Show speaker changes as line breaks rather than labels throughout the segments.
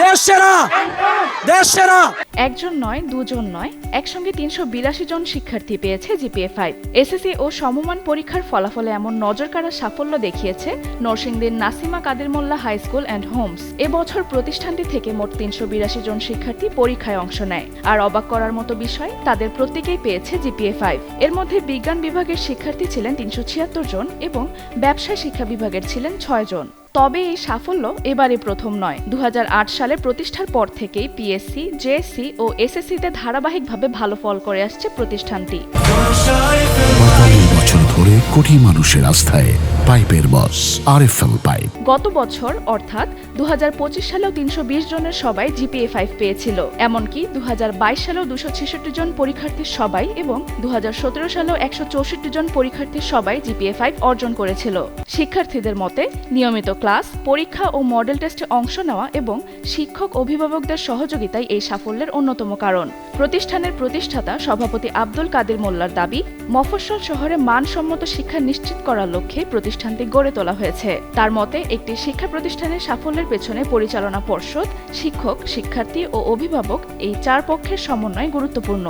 দেশ সেরা, দেশ সেরা।
একজন নয়, দুজন নয়, একসঙ্গে ৩৮২ জন শিক্ষার্থী পেয়েছে জিপিএ-5। এসএসসি ও সমমান পরীক্ষার ফলাফলে এমন নজরকাড়া সাফল্য দেখিয়েছে নরসিংদীর নাসিমা কাদের মোল্লা হাই স্কুল অ্যান্ড হোমস। এবছর প্রতিষ্ঠানটি থেকে মোট ৩৮২ জন শিক্ষার্থী পরীক্ষায় অংশ নেয়। আর অবাক করার মতো বিষয়, তাদের প্রত্যেকেই পেয়েছে জিপিএ-5। এর মধ্যে বিজ্ঞান বিভাগের শিক্ষার্থী ছিলেন ৩৭৬ জন এবং ব্যবসায় শিক্ষা বিভাগের ছিলেন ৬ জন। তবে এই সাফল্য এবারে প্রথম নয়। ২০০৮ সালে প্রতিষ্ঠার পর থেকেই পিএসসি, জেএসসি ও এসএসসিতে ধারাবাহিকভাবে ভালো ফল করে আসছে প্রতিষ্ঠানটি।
৪৫ বছর ধরে কোটি মানুষের আস্থায় পাইপের বস আরএফএল পাইপ।
গত বছর অর্থাৎ ২০২৫ সালেও ৩২০ জনের সবাই জিপিএ-5 পেয়েছিল। এমনকি ২০২২ সালেও ২৬৬ জন পরীক্ষার্থীর সবাই এবং ২০১৭ সালেও ১৬৪ জন পরীক্ষার্থীর সবাই জিপিএ-5 অর্জন করেছিল। শিক্ষার্থীদের মতে নিয়মিত ক্লাস, পরীক্ষা ও মডেল টেস্টে অংশ নেওয়া এবং শিক্ষক অভিভাবকদের সহযোগিতাই এই সাফল্যের অন্যতম কারণ। প্রতিষ্ঠানের প্রতিষ্ঠাতা সভাপতি আব্দুল কাদের মোল্লার দাবি, মফস্বল শহরে মানসম্মত শিক্ষা নিশ্চিত করার লক্ষ্যে প্রতিষ্ঠানটি গড়ে তোলা হয়েছে। তার মতে একটি শিক্ষা প্রতিষ্ঠানের সাফল্যের পেছনে পরিচালনা পর্ষদ, শিক্ষক, শিক্ষার্থী ও অভিভাবক এই চার পক্ষের সমন্বয় গুরুত্বপূর্ণ।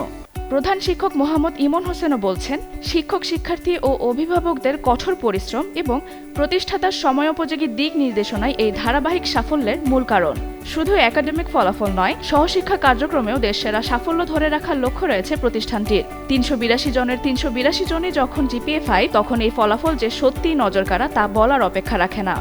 প্রধান শিক্ষক মোহাম্মদ ইমন হোসেনও বলছেন, শিক্ষক, শিক্ষার্থী ও অভিভাবকদের কঠোর পরিশ্রম এবং প্রতিষ্ঠাতার সময়োপযোগী দিক নির্দেশনাই এই ধারাবাহিক সাফল্যের মূল কারণ। শুধু একাডেমিক ফলাফল নয়, সহশিক্ষা কার্যক্রমেও দেশসেরা সাফল্য ধরে রাখার লক্ষ্য রয়েছে প্রতিষ্ঠানটির। ৩৮২ জনের ৩৮২ জনই যখন জিপিএ-5, তখন এই ফলাফল যে সত্যিই নজরকাড়া তা বলার অপেক্ষা রাখে না।